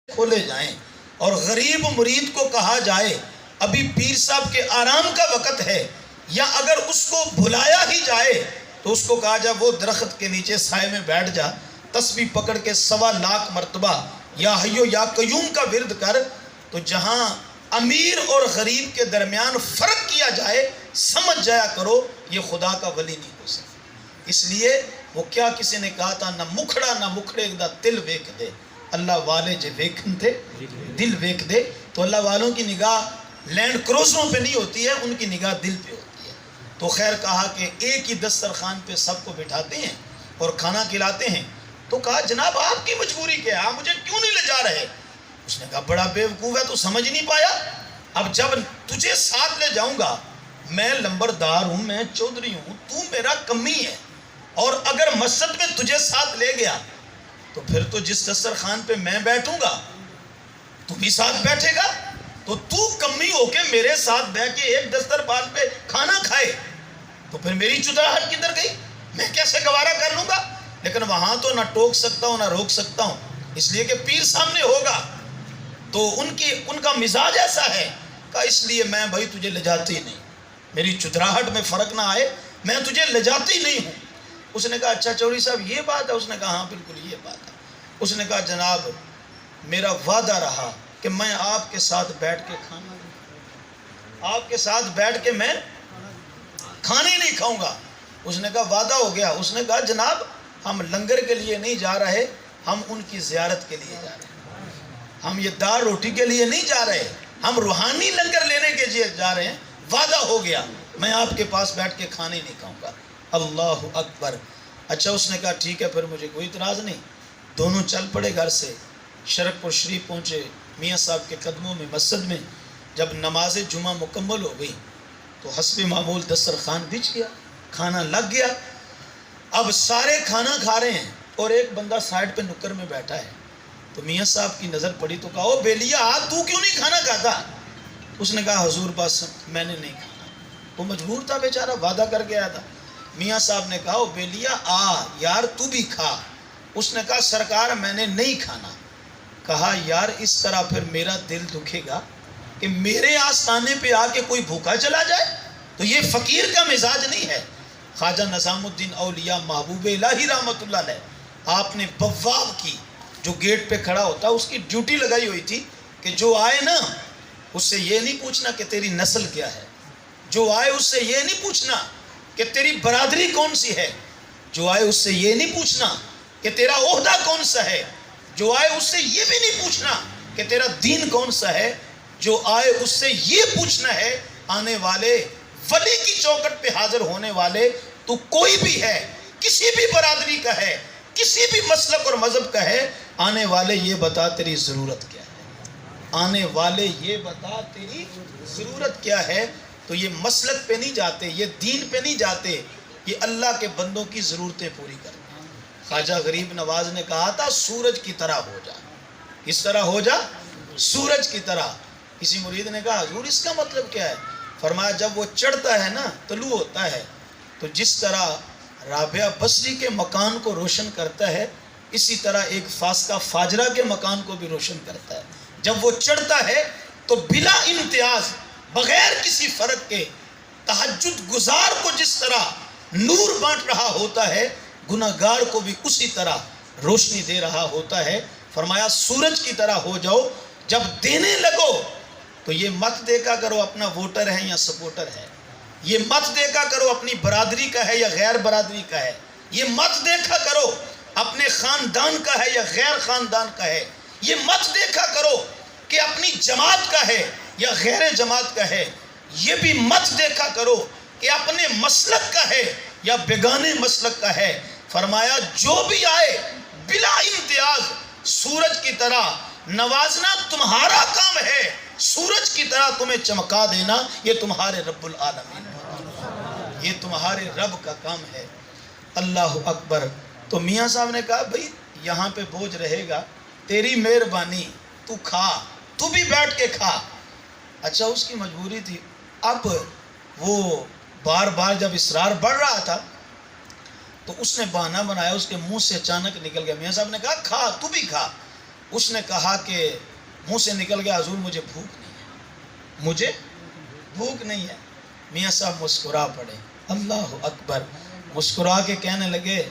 کھولے جائیں اور غریب مرید کو کہا جائے ابھی پیر صاحب کے آرام کا وقت ہے، یا اگر اس کو بھلایا ہی جائے تو اس کو کہا جائے وہ درخت کے نیچے سائے میں بیٹھ جا، تسبیح پکڑ کے 125 مرتبہ یا حیو یا قیوم کا ورد کر، تو جہاں امیر اور غریب کے درمیان فرق کیا جائے سمجھ جایا کرو یہ خدا کا ولی نہیں ہو سکتا۔ اس لیے وہ کیا کسی نے کہا تھا، نہ مکھڑا نہ مکھڑے دا دل ویک دے، اللہ والے جے ویکھن تھے دل ویک دے۔ تو اللہ والوں کی نگاہ لینڈ کروزروں پہ نہیں ہوتی ہے، ان کی نگاہ دل پہ ہوتی ہے۔ تو خیر کہا کہ ایک ہی دسترخوان پہ سب کو بٹھاتے ہیں اور کھانا کھلاتے ہیں، تو کہا جناب آپ کی مجبوری کیا ہے، آپ مجھے کیوں نہیں لے جا رہے؟ اس نے کہا بڑا بیوقوف ہے تو سمجھ نہیں پایا، اب جب تجھے ساتھ لے جاؤں گا، میں لمبردار ہوں، میں چودھری ہوں، تو میرا کمی ہے، اور اگر مسجد میں تجھے ساتھ لے گیا تو پھر تو جس دسترخوان پہ میں بیٹھوں گا تو بھی ساتھ بیٹھے گا، تو کمی ہو کے میرے ساتھ بیٹھ کے ایک دسترخوان پہ کھانا کھائے تو پھر میری چدراہٹ کدھر گئی، میں کیسے گوارا کر لوں گا؟ لیکن وہاں تو نہ ٹوک سکتا ہوں نہ روک سکتا ہوں، اس لیے کہ پیر سامنے ہوگا تو ان کا مزاج ایسا ہے کہ اس لیے میں بھائی تجھے لے جاتی نہیں، میری چدراہٹ میں فرق نہ آئے، میں تجھے لے جاتی نہیں ہوں۔ اس نے کہا اچھا چودھری صاحب یہ بات ہے؟ اس نے کہا ہاں بالکل یہ بات ہے۔ اس نے کہا جناب میرا وعدہ رہا کہ میں آپ کے ساتھ بیٹھ کے آپ کے ساتھ بیٹھ کے میں کھانے نہیں کھاؤں گا۔ اس نے کہا وعدہ ہو گیا۔ اس نے کہا جناب ہم لنگر کے لیے نہیں جا رہے، ہم ان کی زیارت کے لیے جا رہے ہیں، ہم یہ دال روٹی کے لیے نہیں جا رہے، ہم روحانی لنگر لینے کے لیے جا رہے ہیں، وعدہ ہو گیا میں آپ کے پاس بیٹھ کے کھانے نہیں کھاؤں گا۔ اللہ اکبر۔ اچھا اس نے کہا ٹھیک ہے پھر مجھے کوئی اعتراض نہیں۔ دونوں چل پڑے گھر سے، شرک پور شریف پہنچے، میاں صاحب کے قدموں میں مسجد میں جب نماز جمعہ مکمل ہو گئی تو حسب معمول دسترخوان بچھ گیا، کھانا لگ گیا۔ اب سارے کھانا کھا رہے ہیں اور ایک بندہ سائڈ پہ نکر میں بیٹھا ہے، تو میاں صاحب کی نظر پڑی تو کہا او بیلیا تو کیوں نہیں کھانا کھاتا؟ اس نے کہا حضور بس میں نے نہیں کھانا، وہ مجبور تھا بیچارہ، وعدہ کر کے آیا تھا۔ میاں صاحب نے کہا او بیلیا آ یار تو بھی کھا۔ اس نے کہا سرکار میں نے نہیں کھانا۔ کہا یار اس طرح پھر میرا دل دکھے گا کہ میرے آستانے پہ آ کے کوئی بھوکا چلا جائے، تو یہ فقیر کا مزاج نہیں ہے۔ خواجہ نظام الدین اولیاء محبوب الہی رحمت اللہ علیہ، آپ نے بواب کی جو گیٹ پہ کھڑا ہوتا اس کی ڈیوٹی لگائی ہوئی تھی کہ جو آئے نا اس سے یہ نہیں پوچھنا کہ تیری نسل کیا ہے، جو آئے اس سے یہ نہیں پوچھنا کہ تیری برادری کون سی ہے، جو آئے اس سے یہ نہیں پوچھنا کہ تیرا عہدہ کون سا ہے، جو آئے اس سے یہ بھی نہیں پوچھنا کہ تیرا دین کون سا ہے، جو آئے اس سے یہ پوچھنا ہے آنے والے ولی کی چوکٹ پہ حاضر ہونے والے تو کوئی بھی ہے، کسی بھی برادری کا ہے، کسی بھی مسلک اور مذہب کا ہے، آنے والے یہ بتا تیری ضرورت کیا ہے، آنے والے یہ بتا تیری ضرورت کیا ہے۔ تو یہ مسلک پہ نہیں جاتے، یہ دین پہ نہیں جاتے، یہ اللہ کے بندوں کی ضرورتیں پوری کرتے ہیں۔ خواجہ غریب نواز نے کہا تھا سورج کی طرح ہو جا، اس طرح ہو جا سورج کی طرح۔ کسی مرید نے کہا حضور اس کا مطلب کیا ہے؟ فرمایا جب وہ چڑھتا ہے نا طلوع ہوتا ہے تو جس طرح رابعہ بصری کے مکان کو روشن کرتا ہے، اسی طرح ایک فاسقہ فاجرہ کے مکان کو بھی روشن کرتا ہے۔ جب وہ چڑھتا ہے تو بلا امتیاز بغیر کسی فرق کے تہجد گزار کو جس طرح نور بانٹ رہا ہوتا ہے، گناہگار کو بھی اسی طرح روشنی دے رہا ہوتا ہے۔ فرمایا سورج کی طرح ہو جاؤ، جب دینے لگو تو یہ مت دیکھا کرو اپنا ووٹر ہے یا سپورٹر ہے، یہ مت دیکھا کرو اپنی برادری کا ہے یا غیر برادری کا ہے، یہ مت دیکھا کرو اپنے خاندان کا ہے یا غیر خاندان کا ہے، یہ مت دیکھا کرو کہ اپنی جماعت کا ہے یا غیر جماعت کا ہے، یہ بھی مت دیکھا کرو کہ اپنے مسلک کا ہے یا بیگانے مسلک کا ہے۔ فرمایا جو بھی آئے بلا امتیاز سورج کی طرح نوازنا تمہارا کام ہے، سورج کی طرح تمہیں چمکا دینا یہ تمہارے رب العالمین، یہ تمہارے رب کا کام ہے۔ اللہ اکبر۔ تو میاں صاحب نے کہا بھئی یہاں پہ بوجھ رہے گا، تیری مہربانی، تو کھا، تو بھی بیٹھ کے کھا۔ اچھا اس کی مجبوری تھی۔ اب وہ بار بار جب اصرار بڑھ رہا تھا تو اس نے بہانہ بنایا، اس کے منہ سے اچانک نکل گیا۔ میاں صاحب نے کہا کھا، تو بھی کھا۔ اس نے کہا کہ منہ سے نکل گیا حضور مجھے بھوک نہیں ہے، مجھے بھوک نہیں ہے۔ میاں صاحب مسکرا پڑے، اللہ اکبر، مسکرا کے کہنے لگے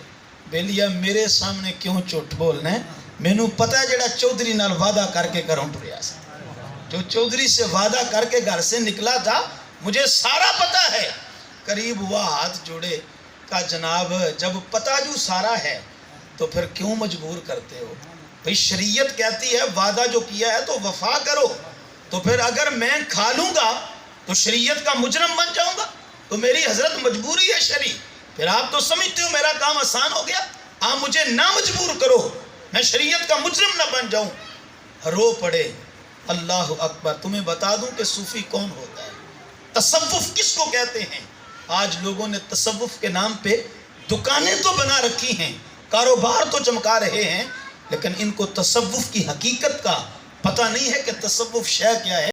بیلیا میرے سامنے کیوں جھوٹ بولنا ہے، مینوں پتہ ہے جڑا چودھری نال وعدہ کر کے گھروں ٹریا سا، جو چودھری سے وعدہ کر کے گھر سے نکلا تھا مجھے سارا پتہ ہے۔ قریب ہوا، ہاتھ جوڑے، کہا جناب جب پتہ جو سارا ہے تو پھر کیوں مجبور کرتے ہو؟ بھئی شریعت کہتی ہے وعدہ جو کیا ہے تو وفا کرو، تو پھر اگر میں کھا لوں گا تو شریعت کا مجرم بن جاؤں گا، تو میری حضرت مجبوری ہے شرعی، پھر آپ تو سمجھتے ہو میرا کام آسان ہو گیا، آپ مجھے نہ مجبور کرو، میں شریعت کا مجرم نہ بن جاؤں۔ رو پڑے، اللہ اکبر۔ تمہیں بتا دوں کہ صوفی کون ہوتا ہے، تصوف کس کو کہتے ہیں؟ آج لوگوں نے تصوف کے نام پہ دکانیں تو بنا رکھی ہیں، کاروبار تو چمکا رہے ہیں، لیکن ان کو تصوف کی حقیقت کا پتہ نہیں ہے کہ تصوف شے کیا ہے۔